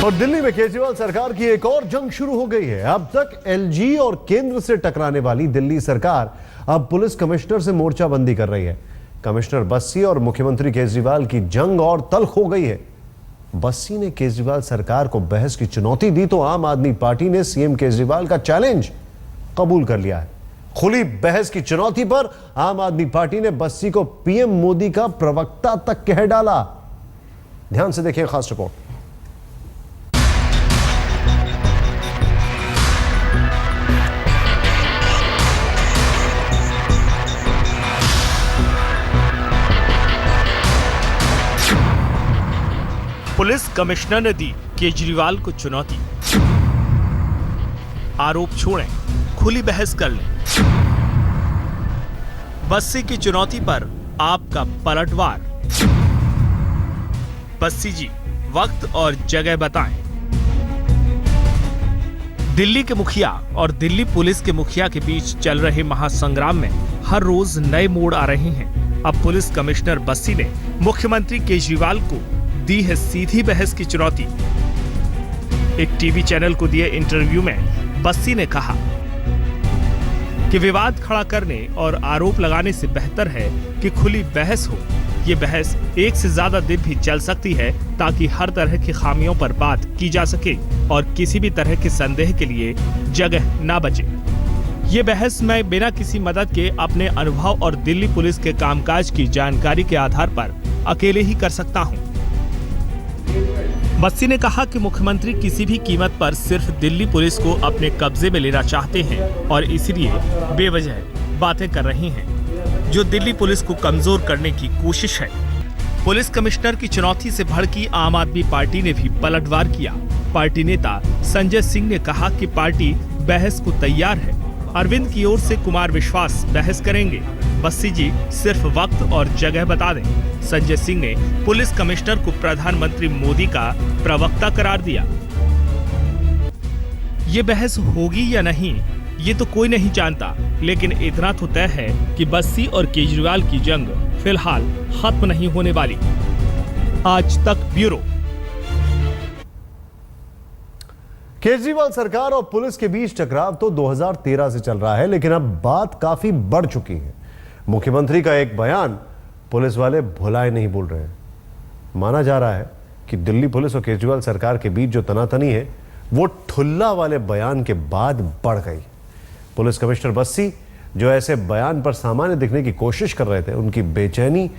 और दिल्ली में केजरीवाल सरकार की एक और जंग शुरू हो गई है। अब तक एलजी और केंद्र से टकराने वाली दिल्ली सरकार अब पुलिस कमिश्नर से मोर्चाबंदी कर रही है। कमिश्नर बस्सी और मुख्यमंत्री केजरीवाल की जंग और तल्ख हो गई है। बस्सी ने केजरीवाल सरकार को बहस की चुनौती दी तो आम आदमी पार्टी ने सीएम केजरीवाल का चैलेंज कबूल कर लिया है। खुली बहस की चुनौती पर आम आदमी पार्टी ने बस्सी को पीएम मोदी का प्रवक्ता तक कह डाला। ध्यान से देखिए खास रिपोर्ट। पुलिस कमिश्नर ने दी केजरीवाल को चुनौती। आरोप छोड़ें, खुली बहस कर लें। बस्सी की चुनौती पर आपका पलटवार। बस्सी जी, वक्त और जगह बताएं। दिल्ली के मुखिया और दिल्ली पुलिस के मुखिया के बीच चल रहे महासंग्राम में हर रोज नए मोड़ आ रहे हैं। अब पुलिस कमिश्नर बस्सी ने मुख्यमंत्री केजरीवाल को दी है सीधी बहस की चुनौती। एक टीवी चैनल को दिए इंटरव्यू में बस्सी ने कहा कि विवाद खड़ा करने और आरोप लगाने से बेहतर है कि खुली बहस हो। ये बहस एक से ज्यादा दिन भी चल सकती है ताकि हर तरह की खामियों पर बात की जा सके और किसी भी तरह के संदेह के लिए जगह ना बचे। ये बहस मैं बिना किसी मदद के अपने अनुभव और दिल्ली पुलिस के कामकाज की जानकारी के आधार पर अकेले ही कर सकता हूँ। बस्सी ने कहा कि मुख्यमंत्री किसी भी कीमत पर सिर्फ दिल्ली पुलिस को अपने कब्जे में लेना चाहते हैं और इसलिए बेवजह बातें कर रही हैं, जो दिल्ली पुलिस को कमजोर करने की कोशिश है। पुलिस कमिश्नर की चुनौती से भड़की आम आदमी पार्टी ने भी पलटवार किया। पार्टी नेता संजय सिंह ने कहा कि पार्टी बहस को तैयार है। अरविंद की ओर से कुमार विश्वास बहस करेंगे। बस्सी जी सिर्फ वक्त और जगह बता दें। संजय सिंह ने पुलिस कमिश्नर को प्रधानमंत्री मोदी का प्रवक्ता करार दिया। ये बहस होगी या नहीं, ये तो कोई नहीं जानता, लेकिन इतना तो तय है कि बस्सी और केजरीवाल की जंग फिलहाल खत्म नहीं होने वाली। आज तक ब्यूरो। केजरीवाल सरकार और पुलिस के बीच टकराव तो 2013 से चल रहा है, लेकिन अब बात काफी बढ़ चुकी है। मुख्यमंत्री का एक बयान पुलिस वाले भुलाए नहीं बोल रहे हैं। माना जा रहा है कि दिल्ली पुलिस और केजरीवाल सरकार के बीच जो तनातनी है वो ठुल्ला वाले बयान के बाद बढ़ गई। पुलिस कमिश्नर बस्सी जो ऐसे बयान पर सामान्य दिखने की कोशिश कर रहे थे, उनकी बेचैनी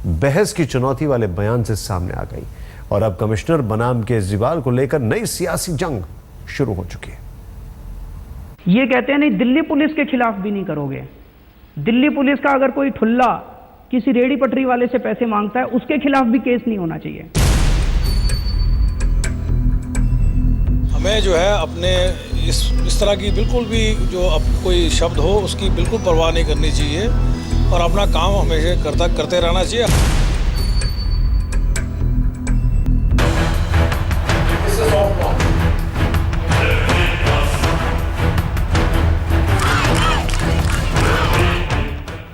बहस की चुनौती वाले बयान से सामने आ गई और अब कमिश्नर बनाम केजरीवाल को लेकर नई सियासी जंग शुरू हो चुकी है। ये कहते हैं नहीं, दिल्ली पुलिस के खिलाफ भी नहीं करोगे। दिल्ली पुलिस का अगर कोई ठुल्ला किसी रेडी पटरी वाले से पैसे मांगता है, उसके खिलाफ भी केस नहीं होना चाहिए। हमें जो है अपने इस तरह की बिल्कुल भी जो अब कोई शब्द हो उसकी बिल्कुल परवाह नहीं करनी चाहिए और अपना काम हमेशा करते रहना चाहिए।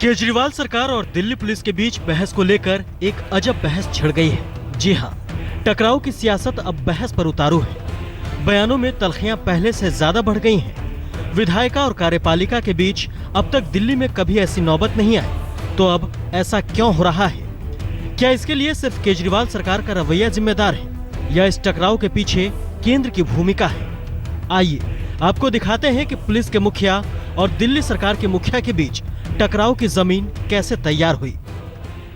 केजरीवाल सरकार और दिल्ली पुलिस के बीच बहस को लेकर एक अजब बहस छिड़ गई है। जी हाँ, टकराव की सियासत अब बहस पर उतारू है। बयानों में तल्खियां पहले से ज्यादा बढ़ गई हैं। विधायिका और कार्यपालिका के बीच अब तक दिल्ली में कभी ऐसी नौबत नहीं आई, तो अब ऐसा क्यों हो रहा है? क्या इसके लिए सिर्फ केजरीवाल सरकार का रवैया जिम्मेदार है या इस टकराव के पीछे केंद्र की भूमिका है? आइए आपको दिखाते हैं कि पुलिस के मुखिया और दिल्ली सरकार के मुखिया के बीच टकराव की जमीन कैसे तैयार हुई।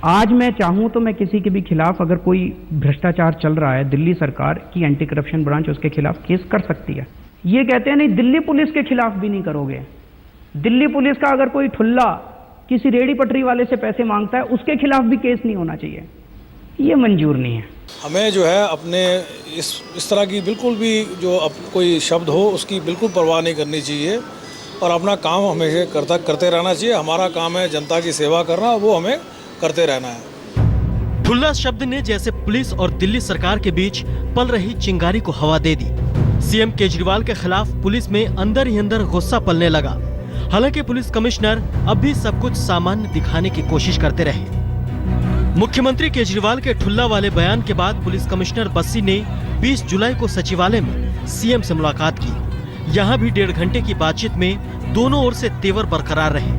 आज मैं चाहूं तो मैं किसी के भी खिलाफ, अगर कोई भ्रष्टाचार चल रहा है, दिल्ली सरकार की एंटी करप्शन ब्रांच उसके खिलाफ केस कर सकती है। ये कहते हैं नहीं, दिल्ली पुलिस के खिलाफ भी नहीं करोगे। दिल्ली पुलिस का अगर कोई ठुल्ला किसी रेडी पटरी वाले से पैसे मांगता है, उसके खिलाफ भी केस नहीं होना चाहिए। ये मंजूर नहीं है। हमें जो है अपने इस तरह की बिल्कुल भी जो अब कोई शब्द हो उसकी बिल्कुल परवाह नहीं करनी चाहिए और अपना काम हमेशा करते रहना चाहिए। हमारा काम है जनता की सेवा करना, वो हमें करते रहना है। ठुल्ला शब्द ने जैसे पुलिस और दिल्ली सरकार के बीच पल रही चिंगारी को हवा दे दी। सीएम केजरीवाल के खिलाफ पुलिस में अंदर ही अंदर गुस्सा पलने लगा। हालांकि पुलिस कमिश्नर अब भी सब कुछ सामान्य दिखाने की कोशिश करते रहे। मुख्यमंत्री केजरीवाल के ठुल्ला वाले बयान के बाद पुलिस कमिश्नर बस्सी ने 20 जुलाई को सचिवालय में सीएम से मुलाकात की। यहां भी 1.5 घंटे की बातचीत में दोनों ओर से तेवर बरकरार रहे।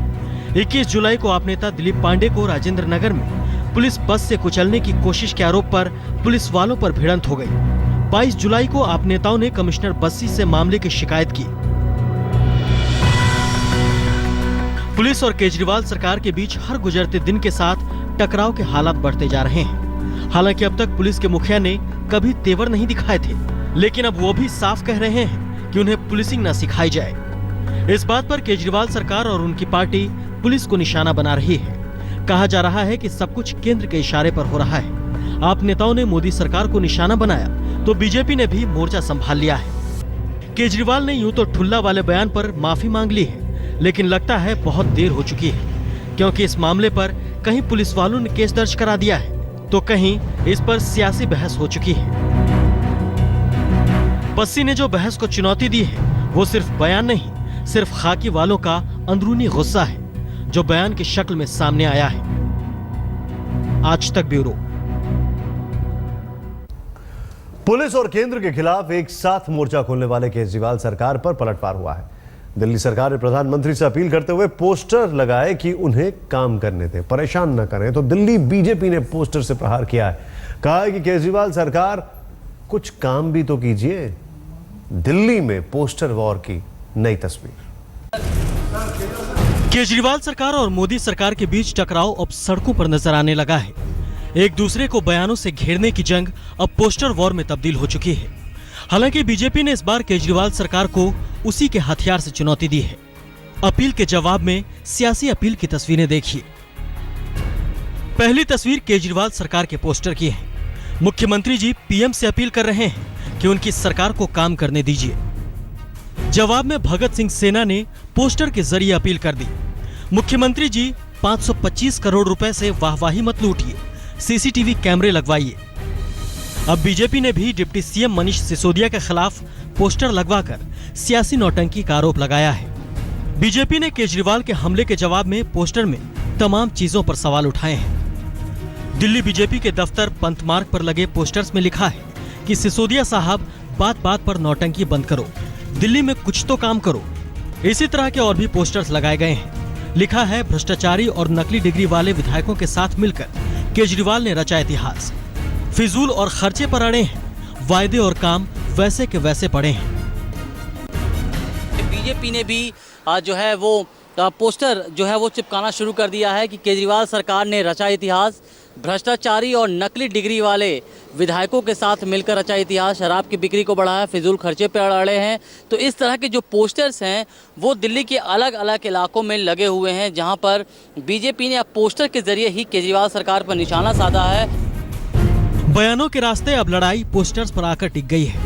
21 जुलाई को आप नेता दिलीप पांडे को राजेंद्र नगर में पुलिस बस से कुचलने की कोशिश के आरोप पर पुलिस वालों पर भिड़ंत हो गई। 22 जुलाई को आप नेताओं ने कमिश्नर बस्सी से मामले की शिकायत की। पुलिस और केजरीवाल सरकार के बीच हर गुजरते दिन के साथ टकराव के हालात बढ़ते जा रहे हैं। हालांकि अब तक पुलिस के मुखिया ने कभी तेवर नहीं दिखाए थे, लेकिन अब वो भी साफ कह रहे हैं कि उन्हें पुलिसिंग न सिखाई जाए। इस बात पर केजरीवाल सरकार और उनकी पार्टी पुलिस को निशाना बना रही है। कहा जा रहा है कि सब कुछ केंद्र के इशारे पर हो रहा है। आप नेताओं ने मोदी सरकार को निशाना बनाया तो बीजेपी ने भी मोर्चा संभाल लिया है। केजरीवाल ने यूं तो ठुल्ला वाले बयान पर माफी मांग ली है, लेकिन लगता है बहुत देर हो चुकी है, क्योंकि इस मामले पर कहीं पुलिस वालों ने केस दर्ज करा दिया है तो कहीं इस पर सियासी बहस हो चुकी है। बस्सी ने जो बहस को चुनौती दी है वो सिर्फ बयान नहीं, सिर्फ खाकी वालों का अंदरूनी गुस्सा है जो बयान की शक्ल में सामने आया है। आज तक ब्यूरो। पुलिस और केंद्र के खिलाफ एक साथ मोर्चा खोलने वाले केजरीवाल सरकार पर पलटवार हुआ है। दिल्ली सरकार ने प्रधानमंत्री से अपील करते हुए पोस्टर लगाए कि उन्हें काम करने दें, परेशान न करें, तो दिल्ली बीजेपी ने पोस्टर से प्रहार किया है। कहा है कि केजरीवाल सरकार कुछ काम भी तो कीजिए। दिल्ली में पोस्टर वॉर की नई तस्वीर। केजरीवाल सरकार और मोदी सरकार के बीच टकराव अब सड़कों पर नजर आने लगा है। एक दूसरे को बयानों से घेरने की जंग अब पोस्टर वॉर में तब्दील हो चुकी है। हालांकि बीजेपी ने इस बार केजरीवाल सरकार को उसी के हथियार से चुनौती दी है। अपील के जवाब में सियासी अपील की तस्वीरें देखिए। पहली तस्वीर केजरीवाल सरकार के पोस्टर की है। मुख्यमंत्री जी पीएम से अपील कर रहे हैं कि उनकी सरकार को काम करने दीजिए। जवाब में भगत सिंह सेना ने पोस्टर के जरिए अपील कर दी, मुख्यमंत्री जी 525 करोड़ रुपए से वाहवाही मत लूटिए, सीसीटीवी कैमरे लगवाइए। अब बीजेपी ने भी डिप्टी सीएम मनीष सिसोदिया के खिलाफ पोस्टर लगवाकर सियासी नौटंकी का आरोप लगाया है। बीजेपी ने केजरीवाल के हमले के जवाब में पोस्टर में तमाम चीजों पर सवाल उठाए हैं। दिल्ली बीजेपी के दफ्तर पंथ मार्ग पर लगे पोस्टर्स में लिखा है कि सिसोदिया साहब बात बात पर नौटंकी बंद करो, दिल्ली में कुछ तो काम करो। इसी तरह के और भी पोस्टर्स लगाए गए हैं। लिखा है भ्रष्टाचारी और नकली डिग्री वाले विधायकों के साथ मिलकर केजरीवाल ने रचा इतिहास, फिजूल और खर्चे पर अड़े हैं, वायदे और काम वैसे के वैसे पड़े हैं। बीजेपी ने भी जो है वो पोस्टर जो है वो चिपकाना शुरू कर दिया है कि केजरीवाल सरकार ने रचा इतिहास, भ्रष्टाचारी और नकली डिग्री वाले विधायकों के साथ मिलकर रचा इतिहास, शराब की बिक्री को बढ़ाया, फिजूल खर्चे पर अड़े हैं। तो इस तरह के जो पोस्टर्स हैं वो दिल्ली के अलग अलग इलाकों में लगे हुए हैं, जहां पर बीजेपी ने अब पोस्टर के जरिए ही केजरीवाल सरकार पर निशाना साधा है। बयानों के रास्ते अब लड़ाई पोस्टर्स पर आकर टिक गई है।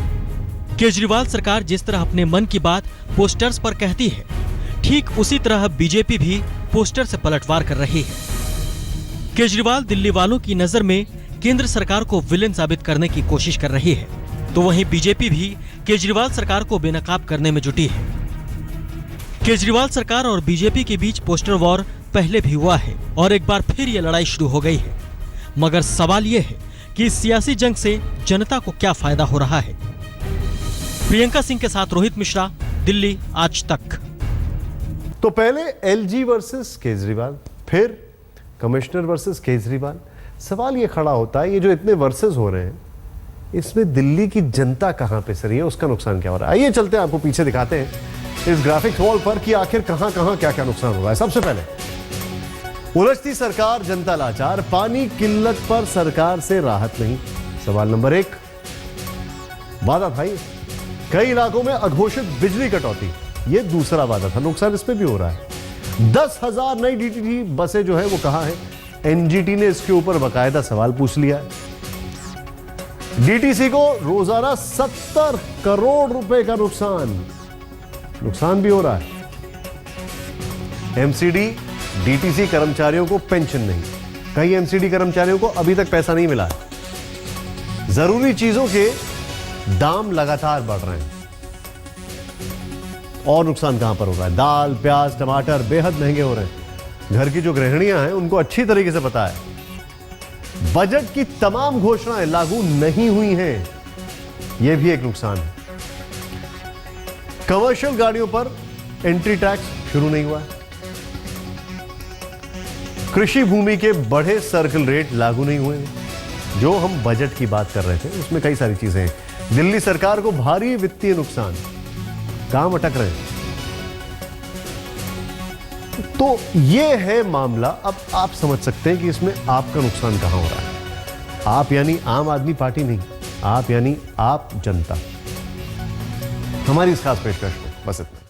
केजरीवाल सरकार जिस तरह अपने मन की बात पोस्टर्स पर कहती है, ठीक उसी तरह बीजेपी भी पोस्टर से पलटवार कर रही है। केजरीवाल दिल्ली वालों की नजर में केंद्र सरकार को विलेन साबित करने की कोशिश कर रही है, तो वहीं बीजेपी भी केजरीवाल सरकार को बेनकाब करने में जुटी है। केजरीवाल सरकार और बीजेपी के बीच पोस्टर वॉर पहले भी हुआ है और एक बार फिर ये लड़ाई शुरू हो गई है। मगर सवाल ये है कि इस सियासी जंग से जनता को क्या फायदा हो रहा है। प्रियंका सिंह के साथ रोहित मिश्रा, दिल्ली आज तक। तो पहले एलजी वर्सेस केजरीवाल, फिर कमिश्नर वर्सेस केजरीवाल। सवाल ये खड़ा होता है, ये जो इतने वर्सेस हो रहे हैं, इसमें दिल्ली की जनता कहां पे सरी है, उसका नुकसान क्या हो रहा है। आइए चलते हैं, आपको पीछे दिखाते हैं इस ग्राफिक्स वॉल पर कि आखिर कहां कहां क्या क्या नुकसान हो रहा है। सबसे पहले उलझती सरकार, जनता लाचार, पानी किल्लत पर सरकार से राहत नहीं। सवाल नंबर 1, वादा था ये, कई इलाकों में अघोषित बिजली कटौती, ये दूसरा वादा था, नुकसान इसमें भी हो रहा है। 10,000 नई डीटीसी बसें जो है वो कहां है, एनजीटी ने इसके ऊपर बाकायदा सवाल पूछ लिया है। डीटीसी को रोजाना 70 करोड़ रुपए का नुकसान भी हो रहा है। एमसीडी, डीटीसी कर्मचारियों को पेंशन नहीं, कई एमसीडी कर्मचारियों को अभी तक पैसा नहीं मिला है। जरूरी चीजों के दाम लगातार बढ़ रहे हैं। और नुकसान कहां पर हो रहा है, दाल, प्याज, टमाटर बेहद महंगे हो रहे हैं। घर की जो गृहिणियां हैं उनको अच्छी तरीके से पता है बजट की तमाम घोषणाएं लागू नहीं हुई हैं, यह भी एक नुकसान है। कमर्शियल गाड़ियों पर एंट्री टैक्स शुरू नहीं हुआ है। कृषि भूमि के बढ़े सर्कल रेट लागू नहीं हुए हैं। जो हम बजट की बात कर रहे थे उसमें कई सारी चीजें हैं। दिल्ली सरकार को भारी वित्तीय नुकसान, काम अटक रहे हैं। तो यह है मामला। अब आप समझ सकते हैं कि इसमें आपका नुकसान कहां हो रहा है। आप यानी आम आदमी पार्टी नहीं, आप यानी आप जनता। हमारी इस खास पेशकश में बस इतना।